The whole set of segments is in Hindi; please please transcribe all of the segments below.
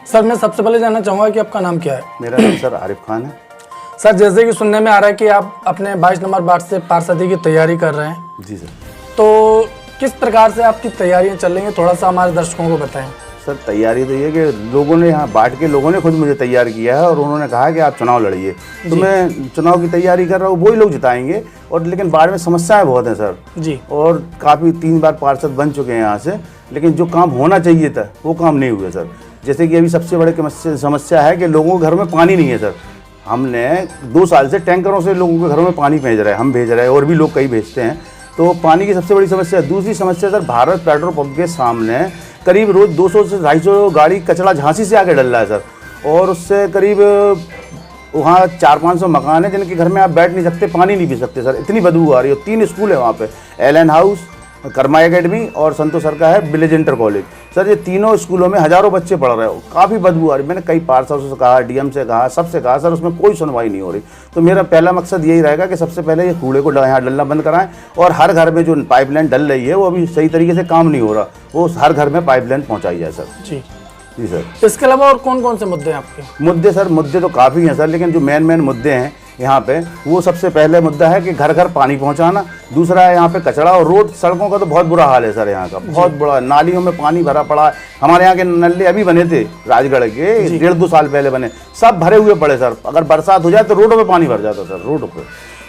सर मैं सबसे पहले जानना चाहूँगा कि आपका नाम क्या है? मेरा नाम सर आरिफ खान है। सर जैसे कि सुनने में आ रहा है कि आप अपने 22 नंबर वार्ड से पार्षदी की तैयारी कर रहे हैं। जी सर। तो किस प्रकार से आपकी तैयारियां चल रही हैं, थोड़ा सा हमारे दर्शकों को बताएं। सर तैयारी तो ये कि लोगों ने यहाँ बांट के लोगों ने खुद मुझे तैयार किया है और उन्होंने कहा कि आप चुनाव लड़िए, तो मैं चुनाव की तैयारी कर रहा हूँ। वही लोग जिताएंगे। और लेकिन बाढ़ में समस्याएं बहुत हैं सर जी, और काफ़ी 3 बार पार्षद बन चुके हैं यहाँ से, लेकिन जो काम होना चाहिए था वो काम नहीं हुए सर। जैसे कि अभी सबसे बड़े समस्या है कि लोगों के घर में पानी नहीं है सर। हमने 2 साल से टैंकरों से लोगों के घरों में पानी भेज रहे हैं, हम भेज रहे हैं और भी लोग कई भेजते हैं। तो पानी की सबसे बड़ी समस्या है। दूसरी समस्या सर, भारत पेट्रोल पंप के सामने करीब रोज़ 200 से 250 गाड़ी कचरा झांसी से आके डल रहा है सर। और उससे करीब वहाँ 400-500 मकान है जिनके घर में आप बैठ नहीं सकते, पानी नहीं पी सकते सर, इतनी बदबू आ रही है। 3 स्कूल है वहाँ पे, एलन हाउस, कर्मा एकेडमी और संतोष सर का है विलेज इंटर कॉलेज। सर ये तीनों स्कूलों में हज़ारों बच्चे पढ़ रहे हो, काफ़ी बदबू आ रही। मैंने कई पार्षदों से कहा, डीएम से कहा, सबसे कहा सर, उसमें कोई सुनवाई नहीं हो रही। तो मेरा पहला मकसद यही रहेगा कि सबसे पहले ये कूड़े को यहाँ डलना बंद कराएं और हर घर में जो पाइपलाइन डल रही है वो अभी सही तरीके से काम नहीं हो रहा, वो हर घर में पाइपलाइन पहुँचाई जाए सर। जी जी सर। इसके अलावा और कौन कौन से मुद्दे हैं आपके? मुद्दे सर, मुद्दे तो काफ़ी हैं सर, लेकिन जो मेन मुद्दे हैं यहाँ पे, वो सबसे पहले मुद्दा है कि घर घर पानी पहुँचाना। दूसरा है यहाँ पे कचरा और रोड सड़कों का तो बहुत बुरा हाल है सर, यहाँ का बहुत बुरा। नालियों में पानी भरा पड़ा है। हमारे यहाँ के नल्ले अभी बने थे राजगढ़ के, 1.5-2 साल पहले बने, सब भरे हुए पड़े सर। अगर बरसात हो जाए तो रोडों पे पानी भर जाता सर, रोडों पे।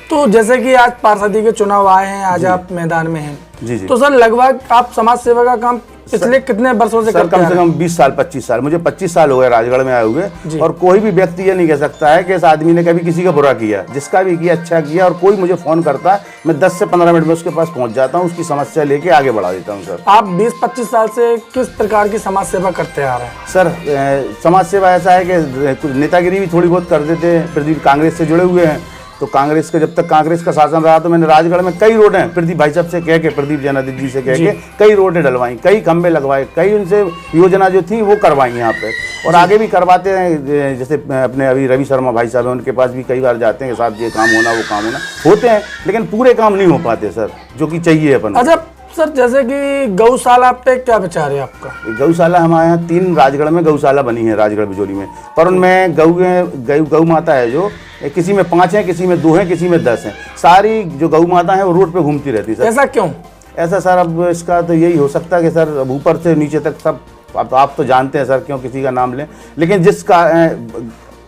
तो जैसे कि आज पार्षदी के चुनाव आए हैं, आज आप मैदान में हैं। जी जी। तो सर लगभग आप समाज सेवा का काम पिछले कितने वर्षों से करते हैं? कम से कम 20 साल 25 साल, मुझे 25 साल हो गए राजगढ़ में आए हुए। और कोई भी व्यक्ति ये नहीं कह सकता है कि इस आदमी ने कभी किसी का बुरा किया। जिसका भी किया अच्छा किया। और कोई मुझे फ़ोन करता है, मैं 10 से 15 मिनट में उसके पास पहुंच जाता हूं, उसकी समस्या लेके आगे बढ़ा देता हूं सर। आप 20-25 साल से किस प्रकार की समाज सेवा करते आ रहे हैं? सर समाज सेवा ऐसा है कि कुछ नेतागिरी भी थोड़ी बहुत कर देते हैं। प्रदीप कांग्रेस से जुड़े हुए हैं, तो कांग्रेस के जब तक कांग्रेस का शासन रहा तो मैंने राजगढ़ में कई रोडें प्रदीप भाई साहब से कह के, प्रदीप जैनादित्य जी से कह के कई रोडें डलवाई, कई खंबे लगवाए, कई उनसे योजना जो थी वो करवाई यहाँ पे। और आगे भी करवाते हैं। जैसे अपने अभी रवि शर्मा भाई साहब हैं, उनके पास भी कई बार जाते हैं कि साहब ये काम होना, वो काम होना, होते हैं, लेकिन पूरे काम नहीं हो पाते सर, जो कि चाहिए अपन। अच्छा सर, जैसे कि गौशाला पे क्या विचार है आपका? गौशाला हमारे यहाँ 3 राजगढ़ में गौशाला बनी है, राजगढ़ बिजोली में, पर उनमें गौ माता है जो, किसी में 5 हैं, किसी में 2 हैं, किसी में 10 हैं। सारी जो गौ माता है वो रोड पे घूमती रहती है सर। ऐसा क्यों? ऐसा सर, अब इसका तो यही हो सकता है कि सर अब ऊपर से नीचे तक सब, अब आप तो जानते हैं सर, क्यों किसी का नाम लें, लेकिन जिसका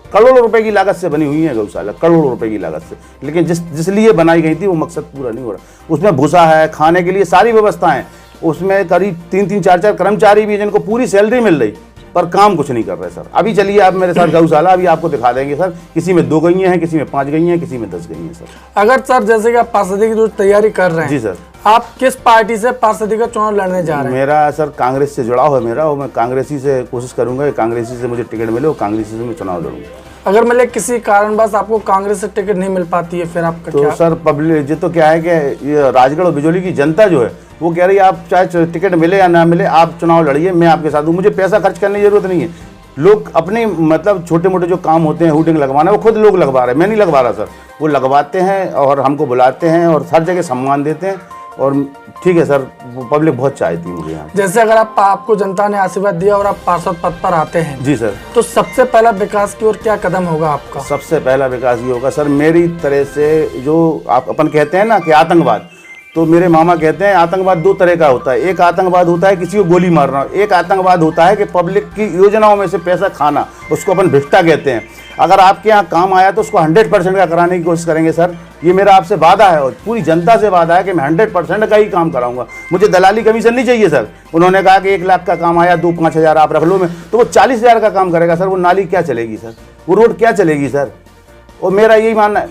करोड़ों रुपए की लागत से बनी हुई है गौशाला, करोड़ों रुपए की लागत से, लेकिन जिस लिए बनाई गई थी वो मकसद पूरा नहीं हो रहा। उसमें भूसा है, खाने के लिए सारी व्यवस्थाएं, उसमें करीब 3-3, 4-4 कर्मचारी भी जिनको पूरी सैलरी मिल रही, पर काम कुछ नहीं कर रहे सर। अभी चलिए आप मेरे साथ गौशाला, अभी आपको दिखा देंगे सर। किसी में 2 गईयाँ हैं, किसी में 5 गईयाँ हैं, किसी में 10 गईयाँ हैं सर। अगर सर जैसे कि आप पार्षदी की जो तैयारी कर रहे हैं, जी सर, आप किस पार्टी से पार्षदी का चुनाव लड़ने जा रहे हैं? मेरा सर कांग्रेस से जुड़ाव है मेरा, और मैं कांग्रेसी से कोशिश करूंगा कि कांग्रेसी से मुझे टिकट मिले और कांग्रेसी से मैं चुनाव लड़ूंगा। अगर मतलब किसी कारणवश आपको कांग्रेस से टिकट नहीं मिल पाती है, फिर आपका तो क्या? सर पब्लिक जो तो क्या है कि ये राजगढ़ और बिजोली की जनता जो है वो कह रही है आप चाहे टिकट मिले या ना मिले, आप चुनाव लड़िए, मैं आपके साथ हूँ। मुझे पैसा खर्च करने की जरूरत नहीं है। लोग अपने मतलब छोटे मोटे जो काम होते हैं, हुडिंग लगवाना, वो खुद लोग लगवा रहे हैं, मैं नहीं लगवा रहा सर। वो लगवाते हैं और हमको बुलाते हैं और हर जगह सम्मान देते हैं। और ठीक है सर, पब्लिक बहुत चाहती है मुझे यहाँ। जैसे अगर आपको जनता ने आशीर्वाद दिया और आप पार्षद पद पर आते हैं, जी सर, तो सबसे पहला विकास की ओर क्या कदम होगा आपका? सबसे पहला विकास ये होगा सर, मेरी तरह से जो आप अपन कहते हैं ना कि आतंकवाद, तो मेरे मामा कहते हैं आतंकवाद 2 तरह का होता है। एक आतंकवाद होता है किसी को गोली मारना, एक आतंकवाद होता है कि पब्लिक की योजनाओं में से पैसा खाना, उसको अपन भिष्टा कहते हैं। अगर आपके यहाँ काम आया तो उसको 100% का कराने की कोशिश करेंगे सर। ये मेरा आपसे वादा है और पूरी जनता से वादा है कि मैं 100% का ही काम कराऊंगा। मुझे दलाली कमीशन नहीं चाहिए सर। उन्होंने कहा कि 1 लाख का काम आया, 2-5 हज़ार आप रख लो, में तो वो 40 हज़ार का काम करेगा सर। वो नाली क्या चलेगी सर, वो रोड क्या चलेगी सर? और मेरा यही मानना है,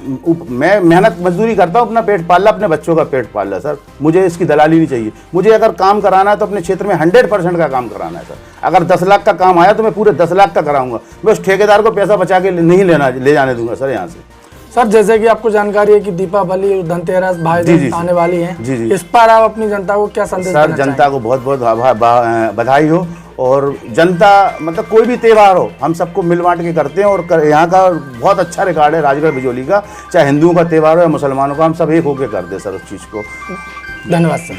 मैं मेहनत मजदूरी करता हूँ, अपना पेट पाल ला, अपने बच्चों का पेट पाल ला सर। मुझे इसकी दलाली नहीं चाहिए। मुझे अगर काम कराना है तो अपने क्षेत्र में 100% का काम कराना है सर। अगर 10 लाख का काम आया तो मैं पूरे 10 लाख का कराऊंगा। मैं उस ठेकेदार को पैसा बचा के नहीं ले जाने दूंगा सर यहाँ से। सर जैसे कि आपको जानकारी है कि दीपावली और धनतेरस भाई जी, जी, आने वाली है, जी, जी। इस पर आप अपनी जनता को क्या संदेश सर देना जनता को बहुत बहुत बधाई हो। और जनता मतलब कोई भी त्यौहार हो हम सबको मिल बांट के करते हैं, और यहाँ का बहुत अच्छा रिकॉर्ड है राजगढ़ बिजोली का, चाहे हिंदुओं का त्यौहार हो या मुसलमानों का, हम सब एक होके करते हैं सर उस चीज़ को। धन्यवाद सर।